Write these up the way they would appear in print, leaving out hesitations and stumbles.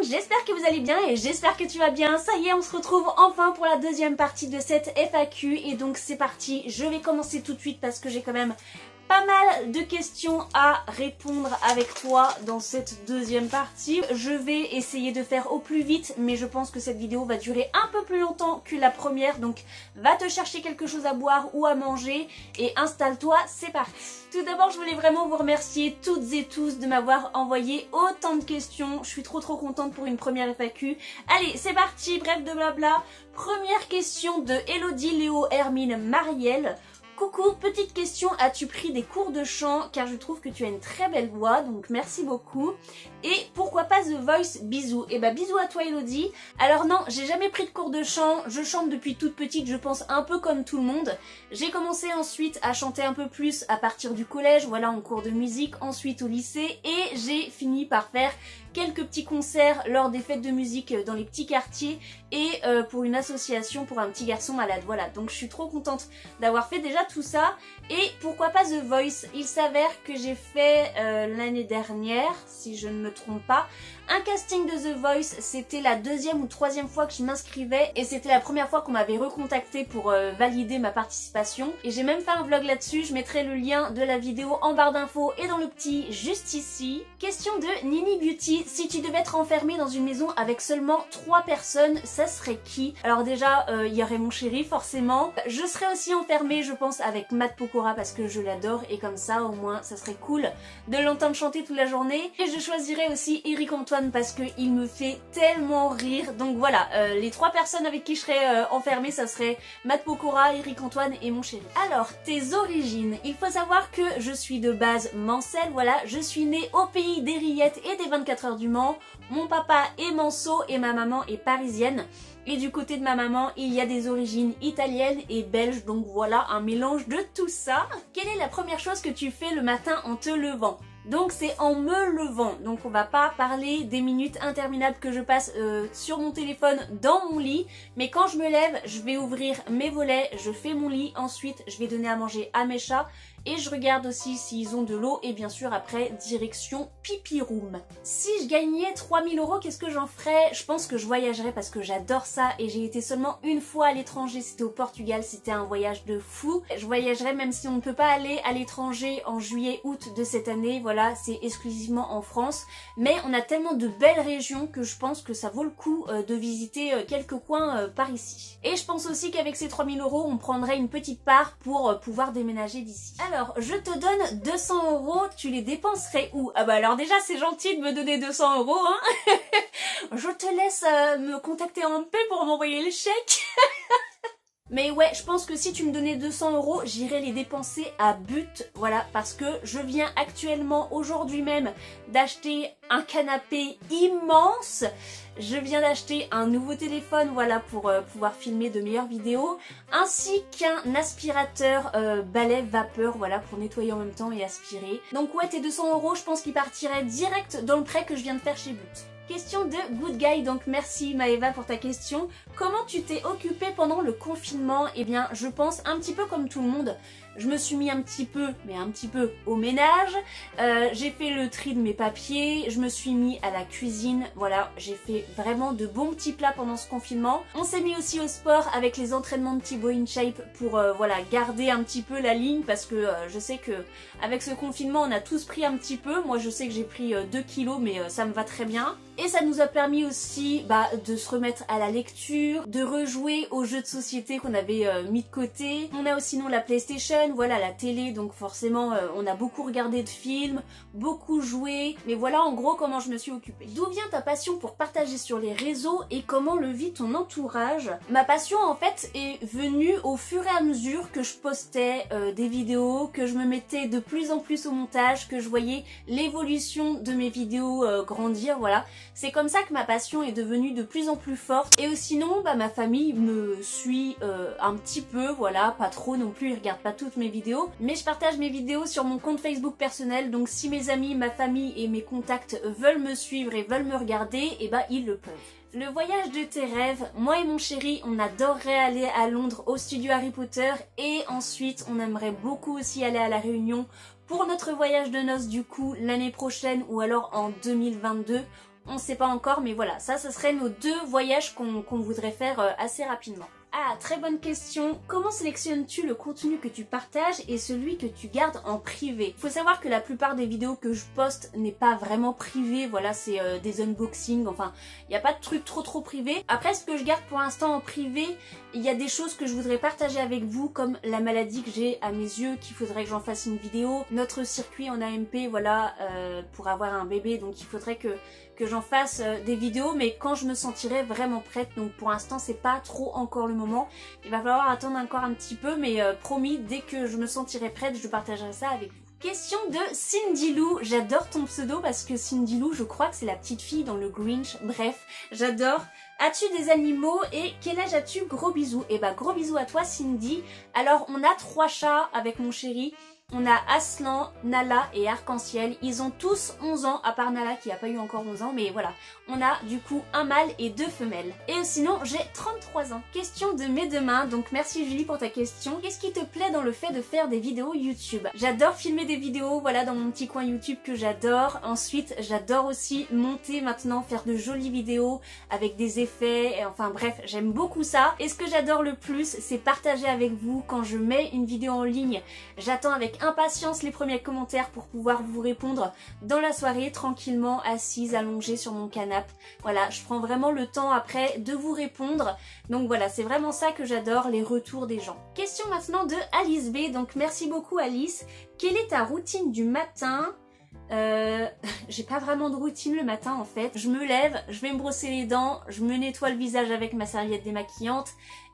j'espère que vous allez bien et j'espère que tu vas bien. Ça y est, on se retrouve enfin pour la deuxième partie de cette FAQ et donc c'est parti. Je vais commencer tout de suite parce que j'ai quand même pas mal de questions à répondre avec toi dans cette deuxième partie. Je vais essayer de faire au plus vite, mais je pense que cette vidéo va durer un peu plus longtemps que la première, donc va te chercher quelque chose à boire ou à manger et installe-toi, c'est parti. Tout d'abord, je voulais vraiment vous remercier toutes et tous de m'avoir envoyé autant de questions. Je suis trop contente pour une première FAQ. Allez, c'est parti, bref de blabla. Première question de Elodie Léo Hermine Marielle. Coucou, petite question, as-tu pris des cours de chant? Car je trouve que tu as une très belle voix, donc merci beaucoup. Et pourquoi pas The Voice? Bisous. Et bah bisous à toi Elodie. Alors non, j'ai jamais pris de cours de chant, je chante depuis toute petite, je pense un peu comme tout le monde. J'ai commencé ensuite à chanter un peu plus à partir du collège, voilà en cours de musique, ensuite au lycée, et j'ai fini par faire quelques petits concerts lors des fêtes de musique dans les petits quartiers et pour une association pour un petit garçon malade. Voilà, donc je suis trop contente d'avoir fait déjà tout ça. Et pourquoi pas The Voice? Il s'avère que j'ai fait l'année dernière, si je ne me trompe pas, un casting de The Voice. C'était la deuxième ou troisième fois que je m'inscrivais et c'était la première fois qu'on m'avait recontacté pour valider ma participation. Et j'ai même fait un vlog là-dessus, je mettrai le lien de la vidéo en barre d'infos et dans le petit juste ici. Question de Nini Beauty, si tu devais être enfermée dans une maison avec seulement 3 personnes, ça serait qui? Alors déjà, il y aurait mon chéri forcément. Je serais aussi enfermée, je pense, avec Matt Pokora parce que je l'adore et comme ça au moins ça serait cool de l'entendre chanter toute la journée. Et je choisirais aussi Eric Antoine parce qu'il me fait tellement rire. Donc voilà, les 3 personnes avec qui je serais enfermée, ça serait Matt Pokora, Eric Antoine et mon chéri. Alors, tes origines. Il faut savoir que je suis de base mancelle, voilà. Je suis née au pays des rillettes et des 24 heures du Mans. Mon papa est manceau et ma maman est parisienne. Et du côté de ma maman, il y a des origines italiennes et belges, donc voilà, un mélange de tout ça. Quelle est la première chose que tu fais le matin en te levant? Donc c'est en me levant, donc on va pas parler des minutes interminables que je passe sur mon téléphone dans mon lit, mais quand je me lève, je vais ouvrir mes volets, je fais mon lit, ensuite je vais donner à manger à mes chats, et je regarde aussi s'ils ont de l'eau, et bien sûr après, direction pipi room. Si je gagnais 3000 €, qu'est-ce que j'en ferais? Je pense que je voyagerais parce que j'adore ça, et j'ai été seulement une fois à l'étranger, c'était au Portugal, c'était un voyage de fou. Je voyagerais même si on ne peut pas aller à l'étranger en juillet-août de cette année, voilà, c'est exclusivement en France, mais on a tellement de belles régions que je pense que ça vaut le coup de visiter quelques coins par ici. Et je pense aussi qu'avec ces 3000 €, on prendrait une petite part pour pouvoir déménager d'ici. Alors, je te donne 200 €, tu les dépenserais où? Ah bah alors déjà, c'est gentil de me donner 200 €, hein. Je te laisse me contacter en MP pour m'envoyer le chèque. Mais ouais, je pense que si tu me donnais 200 €, j'irais les dépenser à but, voilà, parce que je viens actuellement, aujourd'hui même, d'acheter un canapé immense. Je viens d'acheter un nouveau téléphone, voilà, pour pouvoir filmer de meilleures vidéos, ainsi qu'un aspirateur balai vapeur, voilà, pour nettoyer en même temps et aspirer. Donc ouais, tes 200 €, je pense qu'ils partiraient direct dans le prêt que je viens de faire chez But. Question de Good Guy, donc merci Maëva pour ta question. Comment tu t'es occupée pendant le confinement? Eh bien, je pense un petit peu comme tout le monde. Je me suis mis un petit peu au ménage, j'ai fait le tri de mes papiers, je me suis mis à la cuisine, voilà, j'ai fait vraiment de bons petits plats pendant ce confinement. On s'est mis aussi au sport avec les entraînements de Thibaut InShape pour voilà, garder un petit peu la ligne parce que je sais que avec ce confinement on a tous pris un petit peu, moi je sais que j'ai pris 2 kilos mais ça me va très bien. Et ça nous a permis aussi de se remettre à la lecture, de rejouer aux jeux de société qu'on avait mis de côté. On a aussi sinon la PlayStation, voilà la télé, donc forcément on a beaucoup regardé de films, beaucoup joué, mais voilà en gros comment je me suis occupée. D'où vient ta passion pour partager sur les réseaux et comment le vit ton entourage? Ma passion en fait est venue au fur et à mesure que je postais des vidéos, que je me mettais de plus en plus au montage, que je voyais l'évolution de mes vidéos grandir, voilà. C'est comme ça que ma passion est devenue de plus en plus forte. Et sinon, ma famille me suit un petit peu, voilà, pas trop non plus, ils regardent pas toutes mes vidéos. Mais je partage mes vidéos sur mon compte Facebook personnel, donc si mes amis, ma famille et mes contacts veulent me suivre et veulent me regarder, et ils le peuvent. Le voyage de tes rêves, moi et mon chéri, on adorerait aller à Londres au studio Harry Potter et ensuite on aimerait beaucoup aussi aller à La Réunion pour notre voyage de noces du coup l'année prochaine ou alors en 2022. on sait pas encore, mais voilà, ça serait nos deux voyages qu'on voudrait faire assez rapidement. Ah, très bonne question. Comment sélectionnes-tu le contenu que tu partages et celui que tu gardes en privé? Faut savoir que la plupart des vidéos que je poste n'est pas vraiment privé, voilà, c'est des unboxings, enfin, il n'y a pas de trucs trop privés. Après, ce que je garde pour l'instant en privé, il y a des choses que je voudrais partager avec vous, comme la maladie que j'ai à mes yeux, qu'il faudrait que j'en fasse une vidéo, notre circuit en AMP, voilà, pour avoir un bébé, donc il faudrait que j'en fasse des vidéos, mais quand je me sentirai vraiment prête, donc pour l'instant c'est pas trop encore le moment, il va falloir attendre encore un petit peu, mais promis, dès que je me sentirai prête, je partagerai ça avec vous. Question de Cindy Lou, j'adore ton pseudo parce que Cindy Lou, je crois que c'est la petite fille dans le Grinch, bref, j'adore. As-tu des animaux et quel âge as-tu? Gros bisous. Et bah gros bisous à toi Cindy. Alors on a 3 chats avec mon chéri. On a Aslan, Nala et Arc-en-Ciel. Ils ont tous 11 ans, à part Nala qui n'a pas eu encore 11 ans, mais voilà. On a du coup un mâle et 2 femelles. Et sinon, j'ai 33 ans. Question de mes deux mains, donc merci Julie pour ta question. Qu'est-ce qui te plaît dans le fait de faire des vidéos YouTube? J'adore filmer des vidéos, voilà, dans mon petit coin YouTube que j'adore. Ensuite, j'adore aussi monter maintenant, faire de jolies vidéos avec des effets, et enfin bref, j'aime beaucoup ça. Et ce que j'adore le plus, c'est partager avec vous quand je mets une vidéo en ligne. J'attends avec impatience les premiers commentaires pour pouvoir vous répondre dans la soirée, tranquillement, assise, allongée sur mon canapé. Voilà, je prends vraiment le temps après de vous répondre. Donc voilà, c'est vraiment ça que j'adore, les retours des gens. Question maintenant de Alice B. Donc merci beaucoup Alice. Quelle est ta routine du matin? J'ai pas vraiment de routine le matin en fait. Je me lève, je vais me brosser les dents, je me nettoie le visage avec ma serviette démaquillante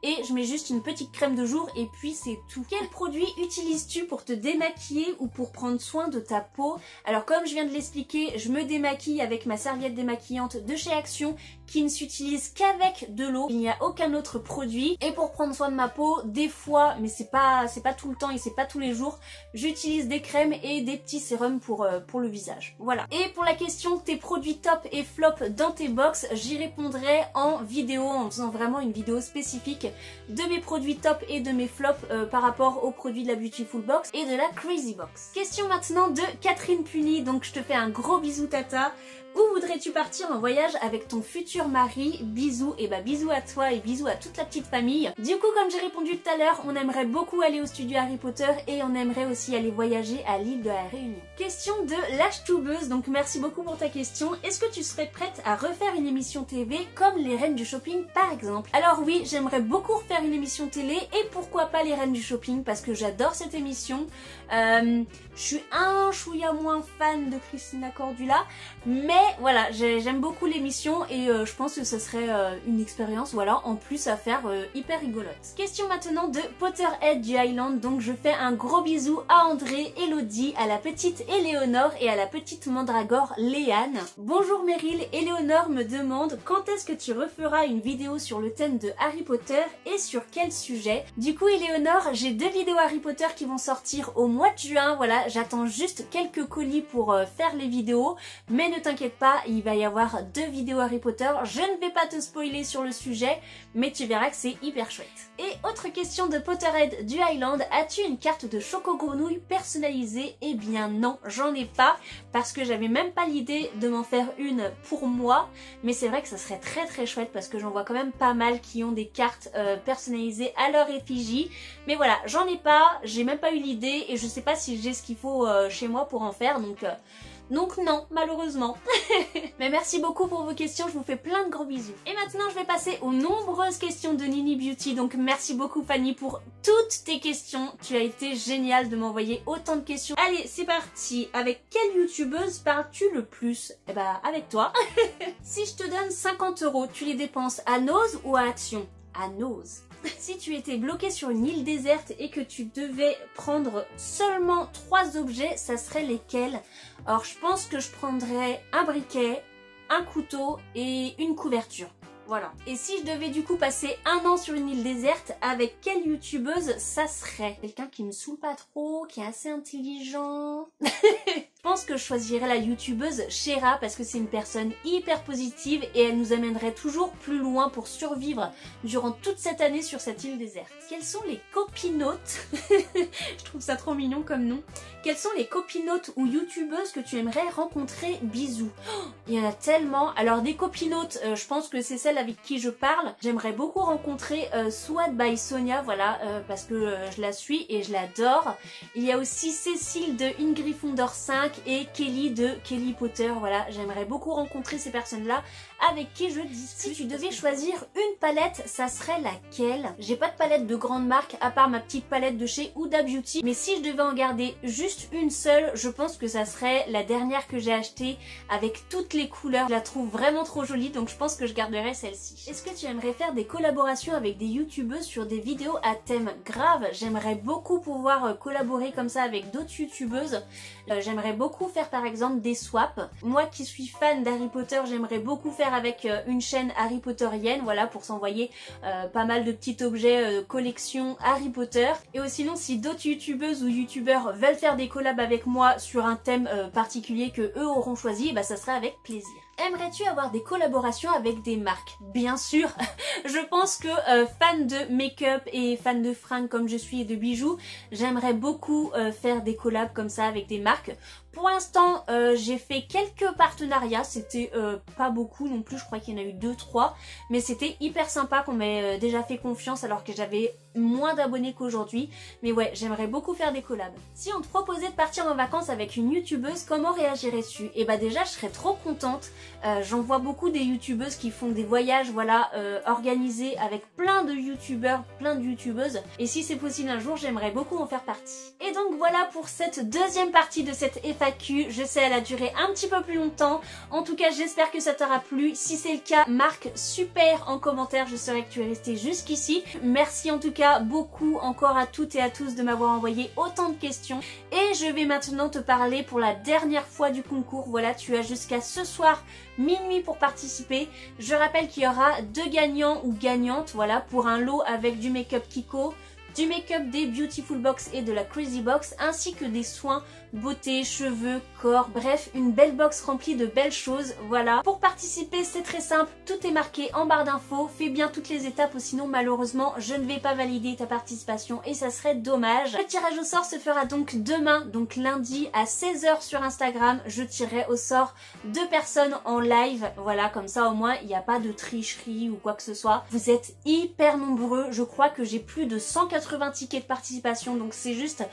et je mets juste une petite crème de jour et puis c'est tout. Quel produit utilises-tu pour te démaquiller ou pour prendre soin de ta peau? Alors comme je viens de l'expliquer, je me démaquille avec ma serviette démaquillante de chez Action qui ne s'utilise qu'avec de l'eau. Il n'y a aucun autre produit. Et pour prendre soin de ma peau, des fois, mais c'est pas tout le temps et c'est pas tous les jours, j'utilise des crèmes et des petits sérums pour le visage. Voilà. Et pour la question tes produits top et flop dans tes box, j'y répondrai en vidéo, en faisant vraiment une vidéo spécifique de mes produits top et de mes flops par rapport aux produits de la Beautiful Box et de la Crazy Box. Question maintenant de Catherine Puny, donc je te fais un gros bisou tata. Où voudrais-tu partir en voyage avec ton futur mari? Bisous, et bah bisous à toi et bisous à toute la petite famille. Du coup, comme j'ai répondu tout à l'heure, on aimerait beaucoup aller au studio Harry Potter et on aimerait aussi aller voyager à l'île de la Réunion. Question de l'Achtoubeuse, donc merci beaucoup pour ta question. Est-ce que tu serais prête à refaire une émission TV comme les Reines du Shopping par exemple? Alors oui, j'aimerais beaucoup refaire une émission télé et pourquoi pas les Reines du Shopping parce que j'adore cette émission. Je suis un chouïa moins fan de Christina Cordula, mais voilà, j'aime beaucoup l'émission et je pense que ce serait une expérience, voilà, en plus à faire hyper rigolote. Question maintenant de Potterhead du Highland, donc je fais un gros bisou à André, Elodie, à la petite Éléonore et à la petite mandragore Léane. Bonjour Meryl, Éléonore me demande quand est-ce que tu referas une vidéo sur le thème de Harry Potter et sur quel sujet? Du coup Éléonore, j'ai 2 vidéos Harry Potter qui vont sortir au mois de juin, voilà, j'attends juste quelques colis pour faire les vidéos, mais ne t'inquiète pas, il va y avoir 2 vidéos Harry Potter. Je ne vais pas te spoiler sur le sujet, mais tu verras que c'est hyper chouette. Et autre question de Potterhead du Highland, as-tu une carte de Choco-Grenouille personnalisée? Eh bien non, j'en ai pas, parce que j'avais même pas l'idée de m'en faire une pour moi, mais c'est vrai que ça serait très chouette, parce que j'en vois quand même pas mal qui ont des cartes personnalisées à leur effigie, mais voilà, j'en ai pas, j'ai même pas eu l'idée, et je sais pas si j'ai ce qu'il faut chez moi pour en faire, donc non, malheureusement. Mais merci beaucoup pour vos questions, je vous fais plein de gros bisous. Et maintenant, je vais passer aux nombreuses questions de Nini Beauty. Donc merci beaucoup Fanny pour toutes tes questions. Tu as été géniale de m'envoyer autant de questions. Allez, c'est parti. Avec quelle youtubeuse parles-tu le plus? Eh bah, avec toi. Si je te donne 50 €, tu les dépenses à Nose ou à Action? À Nose. Si tu étais bloqué sur une île déserte et que tu devais prendre seulement 3 objets, ça serait lesquels? Alors je pense que je prendrais un briquet, un couteau et une couverture. Voilà. Et si je devais du coup passer 1 an sur une île déserte, avec quelle youtubeuse ça serait? Quelqu'un qui me saoule pas trop, qui est assez intelligent. pense que je choisirais la youtubeuse Shera parce que c'est une personne hyper positive et elle nous amènerait toujours plus loin pour survivre durant toute cette année sur cette île déserte. Quels sont les copinotes je trouve ça trop mignon comme nom. Quelles sont les copinotes ou youtubeuses que tu aimerais rencontrer? Bisous. Oh, il y en a tellement. Alors des copinotes, je pense que c'est celle avec qui je parle. J'aimerais beaucoup rencontrer Swat by Sonia, voilà, parce que je la suis et je l'adore. Il y a aussi Cécile de Ingryffondor 5 et Kelly de Kelly Potter, voilà. J'aimerais beaucoup rencontrer ces personnes-là avec qui je discute. Si tu devais choisir une palette, ça serait laquelle? J'ai pas de palette de grande marque à part ma petite palette de chez Huda Beauty, mais si je devais en garder juste une seule, je pense que ça serait la dernière que j'ai achetée avec toutes les couleurs. Je la trouve vraiment trop jolie, donc je pense que je garderai celle-ci. Est-ce que tu aimerais faire des collaborations avec des youtubeuses sur des vidéos à thème grave? J'aimerais beaucoup pouvoir collaborer comme ça avec d'autres youtubeuses. J'aimerais beaucoup faire par exemple des swaps. Moi qui suis fan d'Harry Potter, j'aimerais beaucoup faire avec une chaîne Harry Potterienne, voilà, pour s'envoyer pas mal de petits objets collection Harry Potter. Et aussi sinon si d'autres youtubeuses ou youtubeurs veulent faire des collabs avec moi sur un thème particulier que eux auront choisi, bah ça serait avec plaisir. Aimerais-tu avoir des collaborations avec des marques? Bien sûr. Je pense que fan de make-up et fan de fringues comme je suis et de bijoux, j'aimerais beaucoup faire des collabs comme ça avec des marques. Pour l'instant, j'ai fait quelques partenariats, c'était pas beaucoup non plus, je crois qu'il y en a eu 2-3, mais c'était hyper sympa qu'on m'ait déjà fait confiance alors que j'avais moins d'abonnés qu'aujourd'hui. Mais ouais, j'aimerais beaucoup faire des collabs. Si on te proposait de partir en vacances avec une youtubeuse, comment réagirais-tu? Et bah déjà, je serais trop contente. J'en vois beaucoup des youtubeuses qui font des voyages, voilà, organisés avec plein de youtubeurs, plein de youtubeuses. Et si c'est possible un jour, j'aimerais beaucoup en faire partie. Et donc voilà pour cette deuxième partie de cette FAQ. Je sais, elle a duré un petit peu plus longtemps. En tout cas, j'espère que ça t'aura plu. Si c'est le cas, marque super en commentaire. Je saurais que tu es resté jusqu'ici. Merci en tout cas beaucoup encore à toutes et à tous de m'avoir envoyé autant de questions. Et je vais maintenant te parler pour la dernière fois du concours. Voilà, tu as jusqu'à ce soir minuit pour participer. Je rappelle qu'il y aura 2 gagnants ou gagnantes, voilà, pour un lot avec du make-up Kiko, du make-up des Beautiful Box et de la Crazy Box, ainsi que des soins beauté, cheveux, corps, bref, une belle box remplie de belles choses, voilà. Pour participer, c'est très simple, tout est marqué en barre d'infos, fais bien toutes les étapes ou sinon malheureusement je ne vais pas valider ta participation et ça serait dommage. Le tirage au sort se fera donc demain, donc lundi à 16 h sur Instagram. Je tirerai au sort 2 personnes en live, voilà, comme ça au moins il n'y a pas de tricherie ou quoi que ce soit. Vous êtes hyper nombreux, je crois que j'ai plus de 180 tickets de participation, donc c'est juste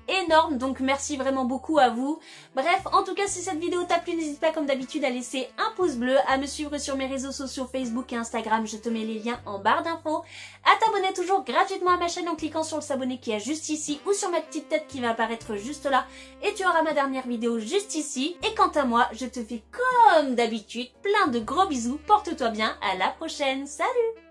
énorme, donc merci vraiment beaucoup à vous. Bref, en tout cas si cette vidéo t'a plu, n'hésite pas comme d'habitude à laisser un pouce bleu, à me suivre sur mes réseaux sociaux Facebook et Instagram, je te mets les liens en barre d'infos, à t'abonner toujours gratuitement à ma chaîne en cliquant sur le s'abonner qui est juste ici ou sur ma petite tête qui va apparaître juste là et tu auras ma dernière vidéo juste ici. Et quant à moi, je te fais comme d'habitude plein de gros bisous, porte-toi bien, à la prochaine, salut!